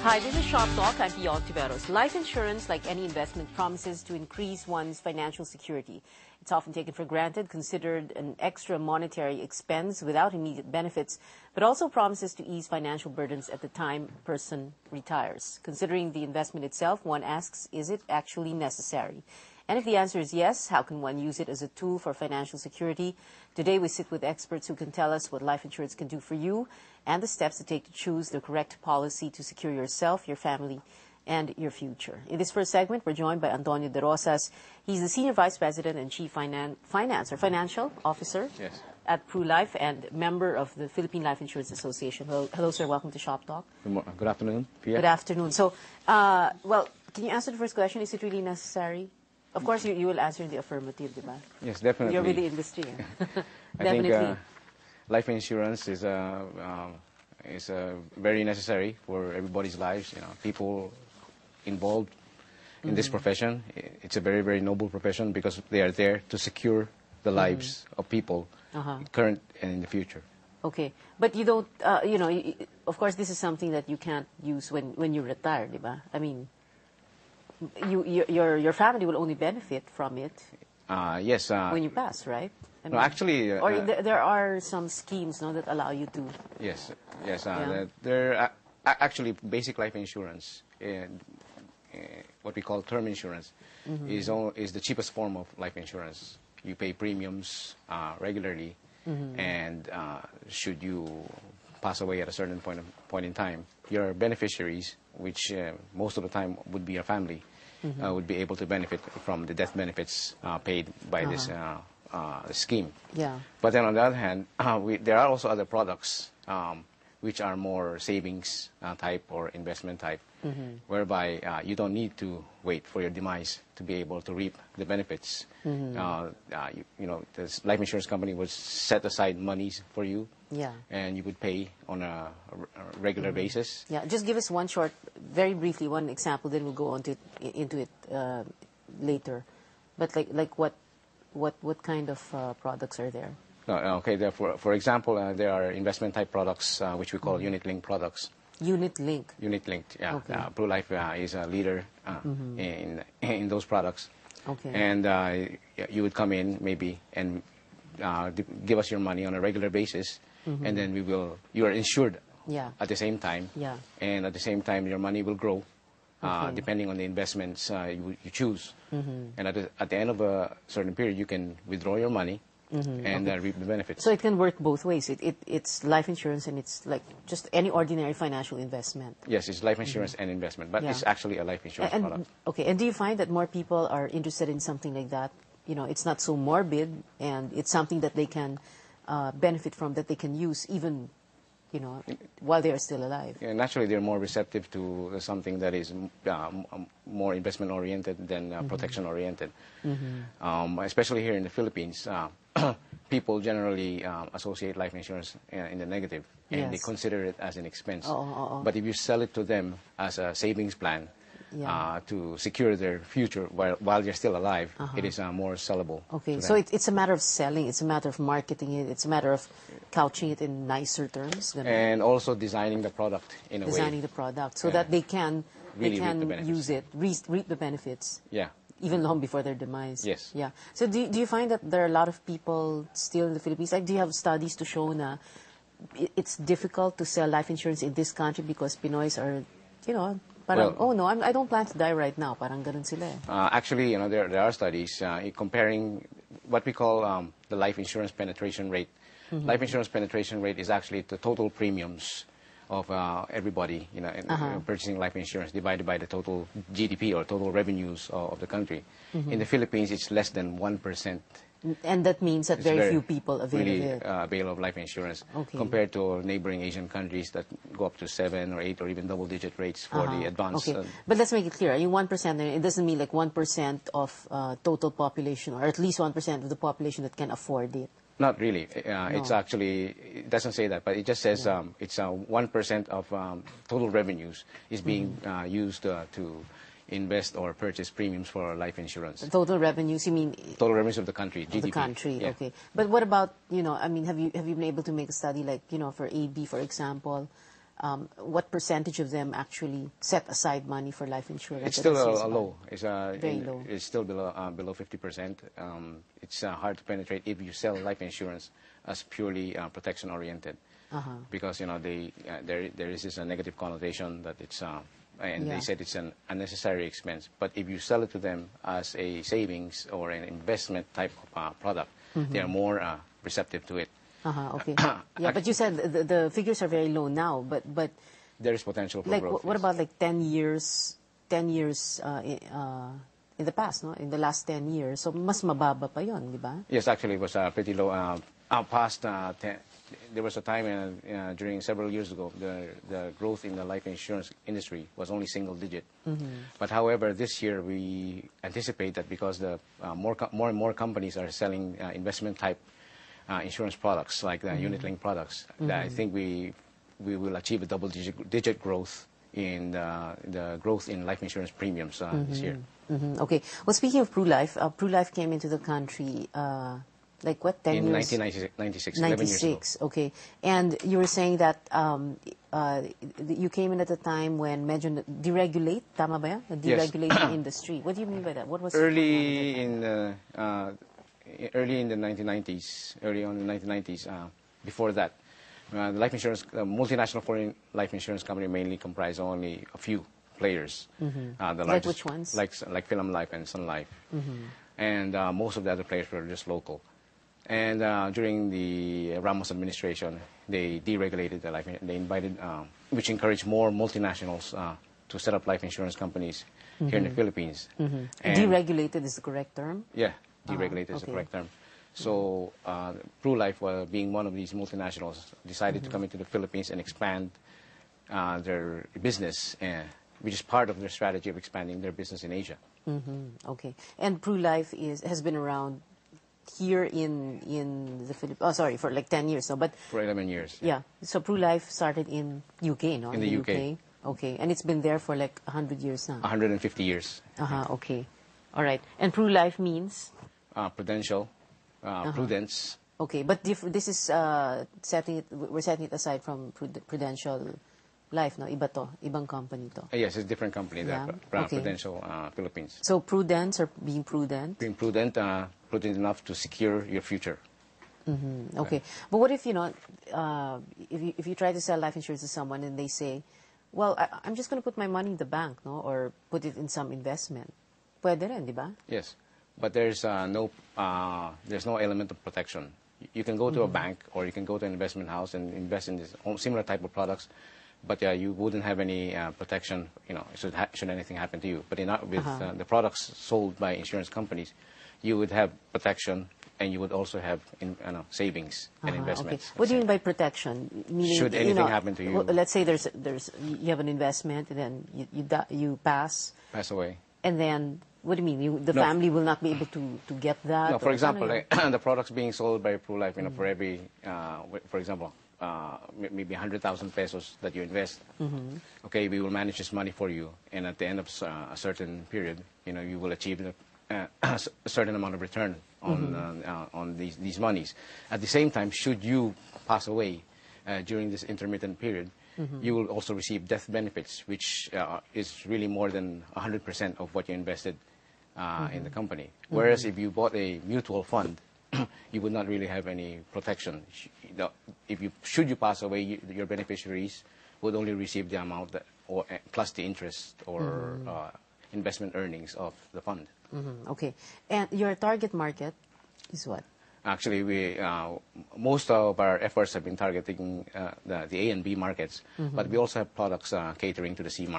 Hi, this is Shop Talk. I'm Antonio de Rosas. Life insurance, like any investment, promises to increase one's financial security. It's often taken for granted, considered an extra monetary expense without immediate benefits, but also promises to ease financial burdens at the time a person retires. Considering the investment itself, one asks, is it actually necessary? And if the answer is yes, how can one use it as a tool for financial security? Today we sit with experts who can tell us what life insurance can do for you and the steps to take to choose the correct policy to secure yourself, your family, and your future. In this first segment, we're joined by Antonio de Rosas. He's the Senior Vice President and Chief Financial Officer at Pru Life and member of the Philippine Life Insurance Association. Hello, sir. Welcome to Shop Talk. Good afternoon, Pia. Good afternoon. So, well, can you answer the first question? Is it really necessary? Of course, you will answer in the affirmative, diba? Yes, definitely. You're with the industry. I think life insurance is very necessary for everybody's lives. You know, people involved in this profession. It's a very, very noble profession because they are there to secure the lives of people, current and in the future. Okay, but you don't. You know, of course, this is something that you can't use when you retire, diba? I mean, your family will only benefit from it. Yes. When you pass, right? I mean, no, actually. Or there are some schemes, no, that allow you to. Yes, yes. There actually basic life insurance, what we call term insurance, is the cheapest form of life insurance. You pay premiums regularly, and should you pass away at a certain point in time, your beneficiaries, which most of the time would be your family, would be able to benefit from the death benefits paid by this scheme. Yeah. But then on the other hand, there are also other products which are more savings type or investment type, whereby you don't need to wait for your demise to be able to reap the benefits. You know, this life insurance company would set aside monies for you, and you would pay on a regular basis. Yeah, just give us one short, very briefly, one example, then we'll go on to into it later. But like what kind of products are there? Okay, therefore, for example, there are investment type products which we call unit-linked products. Unit-linked? Unit-linked, yeah. Okay. Pru Life is a leader in those products. Okay. And you would come in maybe and give us your money on a regular basis, and then you are insured at the same time. Yeah. And at the same time, your money will grow. Depending on the investments you choose. And at the end of a certain period, you can withdraw your money and reap the benefits. So it can work both ways. It's life insurance and it's like just any ordinary financial investment. Yes, it's life insurance and investment, but it's actually a life insurance product. Okay, and do you find that more people are interested in something like that? You know, it's not so morbid and it's something that they can benefit from, that they can use even, you know, while they are still alive. Yeah, naturally, they're more receptive to something that is more investment-oriented than protection-oriented. Especially here in the Philippines, people generally associate life insurance in the negative, and they consider it as an expense. But if you sell it to them as a savings plan, to secure their future while they're still alive, it is more sellable. Okay, so it's a matter of selling, it's a matter of marketing it, it's a matter of couching it in nicer terms. And also designing the product in a way. Designing the product so that they can really use it, reap the benefits. Yeah. Even long before their demise. Yes. Yeah. So do you find that there are a lot of people still in the Philippines? Like, do you have studies to show that it's difficult to sell life insurance in this country because Pinoys are, you know, parang, oh no, I don't plan to die right now. Parang ganun sila eh. Actually, you know, there are studies comparing what we call the life insurance penetration rate. Life insurance penetration rate is actually the total premiums of everybody, you know, purchasing life insurance divided by the total GDP or total revenues of the country. In the Philippines, it's less than 1%. And that means that very few people avail of life insurance compared to neighboring Asian countries that go up to 7 or 8 or even double-digit rates for the advanced. Okay. But let's make it clear. In 1%, it doesn't mean like 1% of total population, or at least 1% of the population that can afford it. Not really. It's actually, it doesn't say that, but it just says it's 1% of total revenues is being used to invest or purchase premiums for life insurance. Total revenues, you mean? Total revenues of the country, GDP. Of the country, yeah. Okay. But what about, you know, I mean, have you been able to make a study like, you know, for AB, for example, what percentage of them actually set aside money for life insurance? It's still low. Very low. It's still below 50%. It's hard to penetrate if you sell life insurance as purely protection oriented, because there is this negative connotation that it's and they said it's an unnecessary expense. But if you sell it to them as a savings or an investment type of product, they are more receptive to it. Okay. Yeah, but you said the figures are very low now, but there is potential for like growth. What about like 10 years in the past, no? In the last 10 years, so mas mababa pa yon, di ba? Yes, actually, it was pretty low. There was a time during several years ago, the growth in the life insurance industry was only single digit. But however, this year we anticipate that because the more and more companies are selling investment type insurance products like the unit-linked products, that I think we will achieve a double-digit growth in the growth in life insurance premiums this year. Okay. Well, speaking of Pru Life came into the country like what, 10 in years? 1996, 11 years ago. Okay. And you were saying that you came in at a time when medyo deregulate, tama ba yan? Deregulate the industry. What do you mean by that? What was early in the 1990s, early on in the 1990s, before that, the life insurance, multinational foreign life insurance company mainly comprised only a few players. The largest, like which ones? Like Film Life and Sun Life. And most of the other players were just local. And during the Ramos administration, they deregulated the life. They invited, which encouraged more multinationals to set up life insurance companies here in the Philippines. And deregulated is the correct term? Yeah, deregulated is the correct term. So Pru Life, being one of these multinationals, decided to come into the Philippines and expand their business, which is part of their strategy of expanding their business in Asia. Okay. And Pru Life has been around here in the Philippines. Oh, sorry, for like 10 years. So, but for 11 years. Yeah. So Pru Life started in UK, no? In the UK. Okay. And it's been there for like 100 years now. 150 years. Okay. All right. And Pru Life means? Prudential. Prudence. Okay, but this is we're setting it aside from Prudential Life, no? Iba to, ibang company to. Yes, it's a different company, the Prudential Philippines. So prudence or being prudent? Being prudent, prudent enough to secure your future. Okay, but what if, if you try to sell life insurance to someone and they say, well, I'm just going to put my money in the bank, no? Or put it in some investment. Pwede rin, di ba? Yes, but there's no element of protection. You can go to a bank or you can go to an investment house and invest in this similar type of products, but you wouldn't have any protection, should anything happen to you. But with the products sold by insurance companies, you would have protection, and you would also have savings and investments. Okay. What do you mean by protection? Meaning, should anything happen to you? Well, let's say you have an investment, and then you pass away. And then, what do you mean? The family will not be able to get that? No, for example, the products being sold by Pru Life, for every, for example, maybe 100,000 pesos that you invest, okay, we will manage this money for you, and at the end of a certain period, you will achieve a certain amount of return on these monies. At the same time, should you pass away during this intermittent period, you will also receive death benefits, which is really more than 100% of what you invested in the company. Whereas if you bought a mutual fund, you would not really have any protection. Should you pass away, your beneficiaries would only receive the amount plus the interest or investment earnings of the fund. Okay. And your target market is what? Actually, most of our efforts have been targeting the A and B markets, but we also have products catering to the C market.